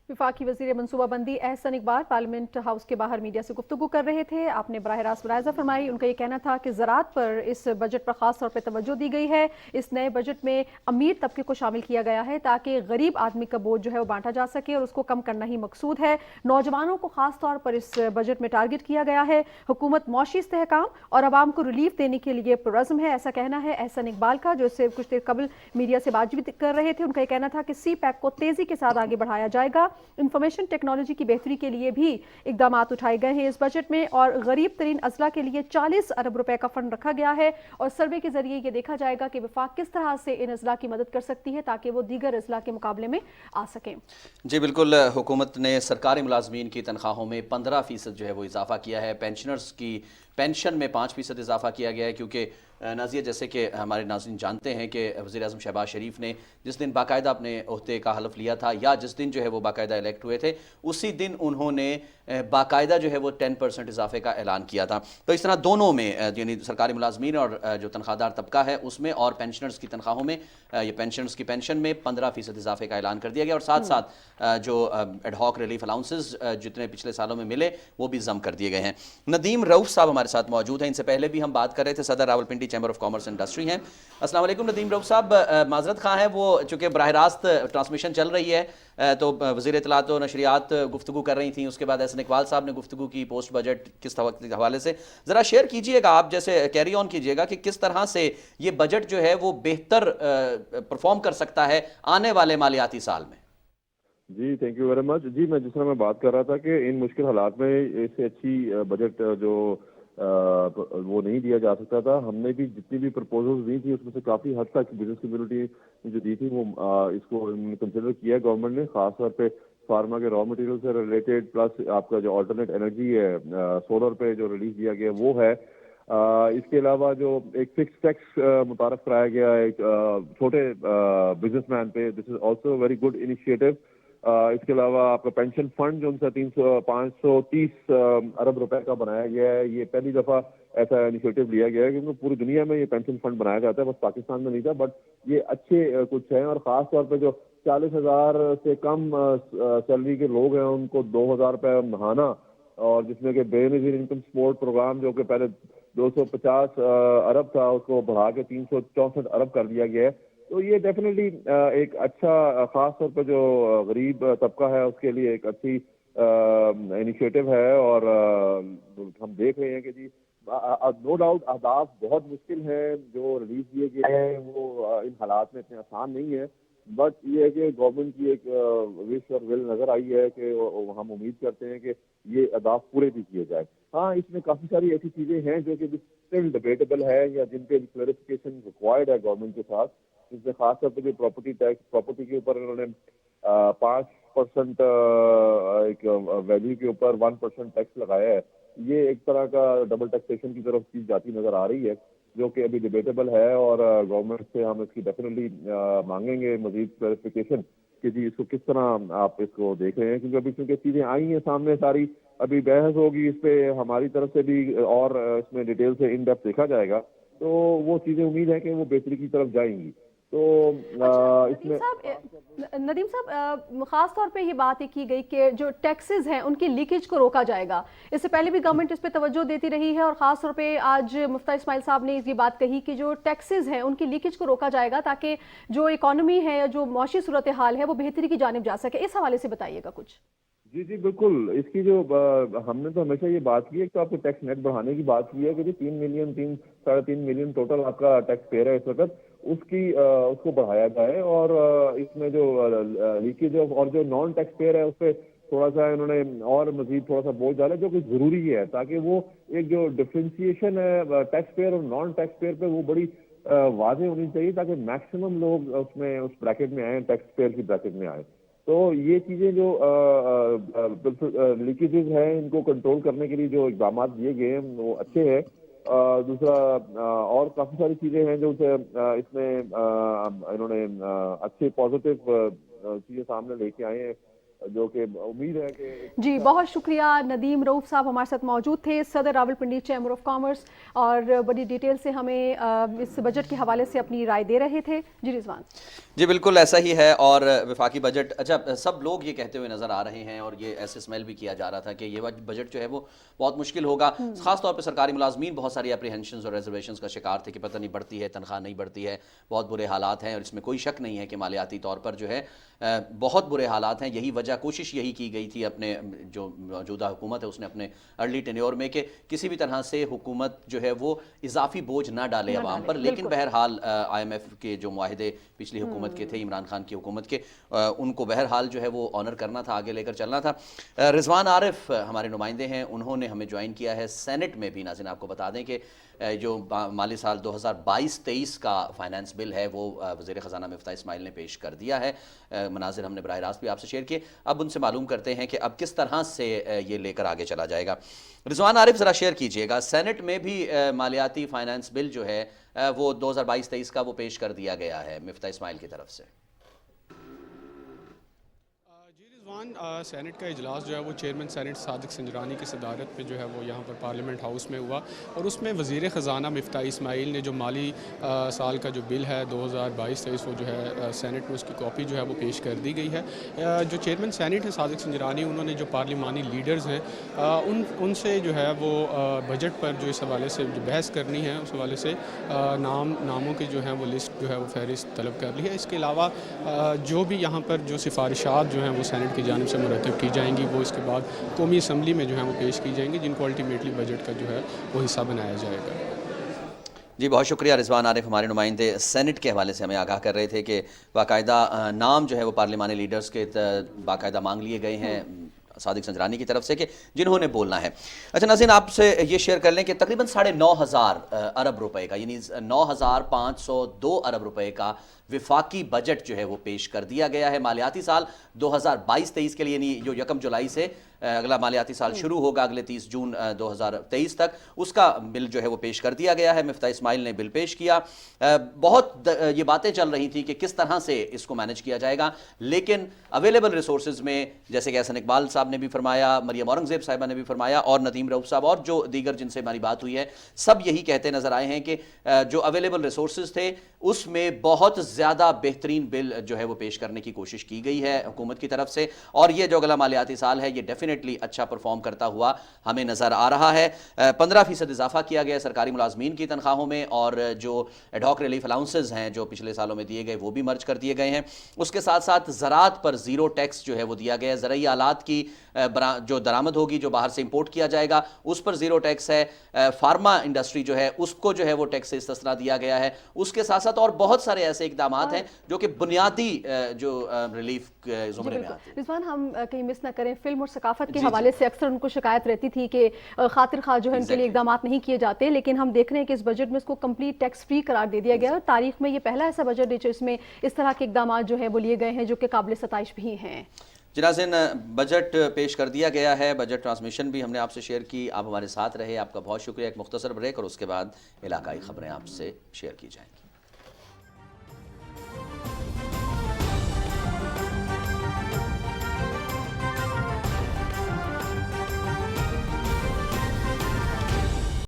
वफाकी वज़ीर मनसूबा बंदी एहसन इकबाल पार्लियामेंट हाउस के बाहर मीडिया से गुफ्तगू कर रहे थे। आपने बराह रास्त मुलाहिज़ा फरमाई। उनका ये कहना था कि ज़राअत पर इस बजट पर ख़ास तौर पर तवज्जो दी गई है। इस नए बजट में अमीर तबके को शामिल किया गया है ताकि गरीब आदमी का बोझ जो है वो बांटा जा सके और उसको कम करना ही मकसूद है। नौजवानों को खास तौर पर इस बजट में टारगेट किया गया है। हुकूमत मौशी इस्तेहकाम और आवाम को रिलीफ देने के लिए पुरज़्म है, ऐसा कहना है एहसन इकबाल का, जो इससे कुछ देर कबल मीडिया से बातचीत कर रहे थे। उनका ये कहना था कि सी पैक को तेज़ी के साथ आगे बढ़ाया जाएगा। इंफॉर्मेशन टेक्नोलॉजी की बेहतरी के लिए भी इकदाम उठाए गए हैं इस बजट में, और गरीब तरीन अजला के लिए 40 अरब रुपए का फंड रखा गया है। और सर्वे के जरिए ये देखा जाएगा कि वफाक किस तरह से इन अजला की मदद कर सकती है ताकि वो दीगर अजला के मुकाबले में आ सकें। जी बिल्कुल, हुकूमत ने सरकारी मुलाजमीन की तनख्वाहों में 15% जो है वो इजाफा किया है। पेंशनर्स की पेंशन में 5% इजाफा किया गया है, क्योंकि नाज़िया जैसे कि हमारे नाज़रीन जानते हैं कि वज़ीर आज़म शहबाज शरीफ ने जिस दिन बाकायदा अपने ओहदे का हलफ लिया था, या जिस दिन जो है वो बाकायदा इलेक्ट हुए थे, उसी दिन उन्होंने बाकायदा जो है वो 10% इजाफे का ऐलान किया था। तो इस तरह दोनों में, यानी सरकारी मुलाजमीन और जो तनख्वाहदार तबका है उसमें, और पेंशनर्स की तनख्वाहों में, ये पेंशनर्स की पेंशन में 15% इजाफे का ऐलान कर दिया गया। और साथ साथ जो एडहॉक रिलीफ अलाउंसेस जितने पिछले सालों में मिले वो भी जम कर दिए गए हैं। नदीम रऊफ साहब हमारे साथ मौजूद हैं। इनसे पहले भी हम बात कर रहे थे, सदर Rawalpindi chamber of commerce industry हैं। अस्सलाम वालेकुम नदीम रऊफ साहब, माजरत खां है वो, चूँकि बराह रास्त ट्रांसमिशन चल रही है, तो वज़ीर इत्तलात और नशरियात गुफ्तगू कर रही थी, उसके बाद एहसन इकबाल साहब ने गुफ्तगू की पोस्ट बजट किस हवाले से। ज़रा शेयर कीजिएगा, आप जैसे कैरी ऑन कीजिएगा कि किस तरह से ये बजट जो है वो बेहतर परफॉर्म कर सकता है आने वाले मालियाती साल में। जी थैंक यू वेरी मच। जी मैं जिस तरह मैं बात कर रहा था कि इन मुश्किल हालात में इससे अच्छी बजट जो वो नहीं दिया जा सकता था। हमने भी जितनी भी प्रपोजल्स दी थी उसमें से काफ़ी हद तक बिजनेस कम्युनिटी जो दी थी वो इसको कंसिडर किया गवर्नमेंट ने, खासतौर पे फार्मा के रॉ मटेरियल से रिलेटेड, प्लस आपका जो अल्टरनेट एनर्जी है सोलर पे जो रिलीज दिया गया वो है। इसके अलावा जो एक फिक्स टैक्स मुतारफ कराया गया है एक छोटे बिजनेसमैन पे, this is also very good initiative. इसके अलावा आपका पेंशन फंड जो उनसे 530 अरब रुपए का बनाया गया है, ये पहली दफा ऐसा इनिशिएटिव लिया गया है, क्योंकि पूरी दुनिया में ये पेंशन फंड बनाया जाता है, बस पाकिस्तान में नहीं था। बट ये अच्छे कुछ है, और खास तौर पे जो 40,000 से कम सैलरी के लोग हैं उनको 2,000 रुपये महाना, और जिसमें कि बेनजीर इनकम सपोर्ट प्रोग्राम जो कि पहले 250 अरब था उसको बढ़ा के 364 अरब कर दिया गया है। तो ये डेफिनेटली एक अच्छा, खास तौर पर जो गरीब तबका है उसके लिए एक अच्छी इनिशिएटिव है। और हम देख रहे हैं कि जी नो डाउट अहदाफ बहुत मुश्किल है जो रिलीज दिए गए हैं, वो इन हालात में इतने आसान नहीं है। बट ये है कि गवर्नमेंट की एक विश और विल नजर आई है कि हम उम्मीद करते हैं कि ये अहदाफ पूरे भी किए जाए। हाँ, इसमें काफ़ी सारी ऐसी चीज़ें हैं जो कि स्टिल डिबेटेबल है, या जिनके क्लैरिफिकेशन रिक्वायर्ड है गवर्नमेंट के साथ। इसमें खासतौर पर जो प्रॉपर्टी टैक्स, प्रॉपर्टी के ऊपर इन्होंने 5% एक वैल्यू के ऊपर 1% टैक्स लगाया है। ये एक तरह का डबल टैक्सेशन की तरफ चीज जाती नजर आ रही है, जो कि अभी डिबेटेबल है, और गवर्नमेंट से हम इसकी डेफिनेटली मांगेंगे मजीद क्लैरिफिकेशन कि जी इसको किस तरह आप इसको देख रहे हैं, क्योंकि अभी चूंकि चीजें आई हैं सामने सारी, अभी बहस होगी इस पे हमारी तरफ से भी, और इसमें डिटेल से इन डेप्थ देखा जाएगा, तो वो चीजें उम्मीद है कि वो बेहतरी की तरफ जाएंगी। तो इसमें नदीम साहब खास तौर पे ये बात की गई कि जो टैक्सेस हैं उनकी लीकेज को रोका जाएगा। इससे पहले भी गवर्नमेंट इस पे तवज्जो देती रही है, और खास तौर पे आज मुफ्ती इस्माइल साहब ने ये बात कही कि जो टैक्सेस हैं उनकी लीकेज को रोका जाएगा ताकि जो इकोनॉमी है, जो मौशी सूरत हाल है, वो बेहतरी की जानिब जा सके। इस हवाले से बताइएगा कुछ। जी जी बिल्कुल। इसकी जो हमने तो हमेशा ये बात की है कि आपको टैक्स नेट बढ़ाने की बात की है कि 3 मिलियन टोटल आपका टैक्स पेयर है इस वक्त, उसको बढ़ाया जाए। और इसमें जो लीकेज और जो नॉन टैक्स पेयर है उस पर थोड़ा सा इन्होंने और मजीद थोड़ा सा बोझ डाला, जो कि जरूरी है, ताकि वो एक जो डिफ्रेंसिएशन है टैक्स पेयर और नॉन टैक्स पेयर पे वो बड़ी वाज़ेह होनी चाहिए, ताकि मैक्सिमम लोग उसमें उस ब्रैकेट में आए, टैक्स पेयर की ब्रैकेट में आए। तो ये चीजें जो लीकेजेस हैं इनको कंट्रोल करने के लिए जो इकदाम दिए गए हैं वो अच्छे हैं। दूसरा और काफी सारी चीजें हैं जो इसमें इन्होंने अच्छे पॉजिटिव चीजें सामने लेके आए हैं। جو کہ امید ہے کہ جی بہت شکریہ ندیم رؤف صاحب ہمارے ساتھ موجود تھے، صدر راولپنڈی چیمبر آف کامرس، اور بڑی ڈیٹیل سے ہمیں اس بجٹ کے حوالے سے اپنی رائے دے رہے تھے۔ جی رضوان۔ جی بالکل ایسا ہی ہے، اور وفاقی بجٹ اچھا سب لوگ یہ کہتے ہوئے نظر آ رہے ہیں، اور یہ ایسے اسمیل بھی کیا جا رہا تھا کہ یہ بجٹ جو ہے وہ بہت مشکل ہوگا، خاص طور پہ سرکاری ملازمین بہت ساری اپریہنشنز اور ریزرویشنز کا شکار تھے کہ پتہ نہیں بڑھتی ہے تنخواہ نہیں بڑھتی ہے، بہت برے حالات ہیں، اور اس میں کوئی شک نہیں ہے کہ مالیاتی طور پر جو ہے بہت برے حالات ہیں۔ یہی وجہ، کوشش یہی کی گئی تھی اپنے جو موجودہ حکومت ہے اس نے اپنے ارلی ٹینیور میں کہ کسی بھی طرح سے حکومت جو ہے وہ اضافی بوجھ نہ ڈالے عوام پر، لیکن بہرحال آئی ایم ایف کے جو معاہدے پچھلی حکومت کے تھے، عمران خان کی حکومت کے، ان کو بہرحال جو ہے وہ آنر کرنا تھا، آگے لے کر چلنا تھا۔ رضوان عارف ہمارے نمائندے ہیں، انہوں نے ہمیں جوائن کیا ہے سینٹ میں بھی۔ ناظرین آپ کو بتا دیں کہ جو مالی سال 2022-23 کا فائنانس بل ہے وہ وزیر خزانہ مفتاح اسماعیل نے پیش کر دیا ہے۔ مناظر ہم نے براہ راست بھی آپ سے شیئر کیے، اب ان سے معلوم کرتے ہیں کہ اب کس طرح سے یہ لے کر آگے چلا جائے گا۔ رضوان عارف ذرا شیئر کیجئے گا، سینٹ میں بھی مالیاتی فائنانس بل جو ہے وہ 2022-23 کا وہ پیش کر دیا گیا ہے مفتاح اسماعیل کی طرف سے۔ سینٹ کا اجلاس جو ہے وہ چیئرمین سینٹ صادق سنجرانی کی صدارت پہ جو ہے وہ یہاں پر پارلیمنٹ ہاؤس میں ہوا، اور اس میں وزیر خزانہ مفتاح اسماعیل نے جو مالی سال کا جو بل ہے 2022-23 وہ جو ہے سینٹ میں اس کی کاپی جو ہے وہ پیش کر دی گئی ہے۔ جو چیئرمین سینٹ ہیں صادق سنجرانی، انہوں نے جو پارلیمانی لیڈرز ہیں ان سے جو ہے وہ بجٹ پر جو اس حوالے سے جو بحث کرنی ہے اس حوالے سے ناموں کی جو ہے وہ لسٹ جو ہے وہ فہرست طلب کر لی ہے۔ اس کے علاوہ جو بھی یہاں پر جو سفارشات جو ہیں وہ سینٹ کی جانب سے مرتب کی جائیں گی، وہ اس کے بعد قومی اسمبلی میں جو ہے وہ پیش کی جائیں گی، جن کو الٹیمیٹلی بجٹ کا جو ہے وہ حصہ بنایا جائے گا۔ جی بہت شکریہ رضوان عارف، ہمارے نمائندے سینٹ کے حوالے سے ہمیں آگاہ کر رہے تھے کہ باقاعدہ نام جو ہے وہ پارلیمانی لیڈرز کے باقاعدہ مانگ لیے گئے ہیں صادق سنجرانی کی طرف سے کہ جنہوں نے بولنا ہے۔ اچھا ناظرین آپ سے یہ شیئر کر لیں کہ تقریباً 9,500 ارب روپے کا، یعنی 9,502 ارب روپے کا وفاقی بجٹ جو ہے وہ پیش کر دیا گیا ہے مالیاتی سال 2022-23 کے لیے، یعنی جو 1 جولائی سے اگلا مالیاتی سال شروع ہوگا اگلے 30 جون 2023 تک، اس کا بل جو ہے وہ پیش کر دیا گیا ہے۔ مفتاح اسماعیل نے بل پیش کیا، بہت یہ باتیں چل رہی تھیں کہ کس طرح سے اس کو مینج کیا جائے گا، لیکن اویلیبل ریسورسز میں جیسے کہ احسن اقبال صاحب نے بھی فرمایا، مریم اورنگزیب صاحبہ نے بھی فرمایا، اور ندیم رؤف صاحب اور جو دیگر جن سے ہماری بات ہوئی ہے، سب یہی کہتے نظر آئے ہیں کہ جو اویلیبل ریسورسز تھے اس میں بہت زیادہ بہترین بل جو ہے وہ پیش کرنے کی کوشش کی گئی ہے حکومت کی طرف سے، اور یہ جو اگلا مالیاتی سال ہے یہ ڈیفینیٹلی اچھا پرفارم کرتا ہوا ہمیں نظر آ رہا ہے۔ 15% اضافہ کیا گیا سرکاری ملازمین کی تنخواہوں میں، اور جو ایڈ ہاک ریلیف الاؤنسز ہیں جو پچھلے سالوں میں دیے گئے وہ بھی مرج کر دیے گئے ہیں۔ اس کے ساتھ ساتھ زراعت پر زیرو ٹیکس جو ہے وہ دیا گیا ہے، زرعی آلات کی جو درآمد ہوگی جو باہر سے امپورٹ کیا جائے گا اس پر زیرو ٹیکس ہے، فارما انڈسٹری جو ہے اس کو جو ہے وہ ٹیکس سے استثنا دیا گیا ہے۔ اس کے ساتھ ساتھ اور بہت سارے ایسے اقدامات ہیں جو کہ بنیادی جو ریلیف زمرے میں آتے ہیں۔ رضوان ہم کہیں مس نہ کریں، فلم اور ثقافت کے حوالے سے اکثر ان کو شکایت رہتی تھی کہ خاطر خواہ جو ہے ان کے لیے اقدامات نہیں کیے جاتے، لیکن ہم دیکھ رہے ہیں کہ اس بجٹ میں اس کو کمپلیٹ ٹیکس فری قرار دے دیا گیا ہے، اور تاریخ میں یہ پہلا ایسا بجٹ ہے جو اس میں اس طرح کے اقدامات جو ہے وہ لیے گئے ہیں جو کہ قابل ستائش بھی ہیں۔ ناظرین بجٹ پیش کر دیا گیا ہے، بجٹ ٹرانسمیشن بھی ہم نے آپ سے شیئر کی، آپ ہمارے ساتھ رہے، آپ کا بہت شکریہ۔ ایک مختصر بریک اور اس کے بعد علاقائی خبریں آپ سے شیئر کی جائیں گی۔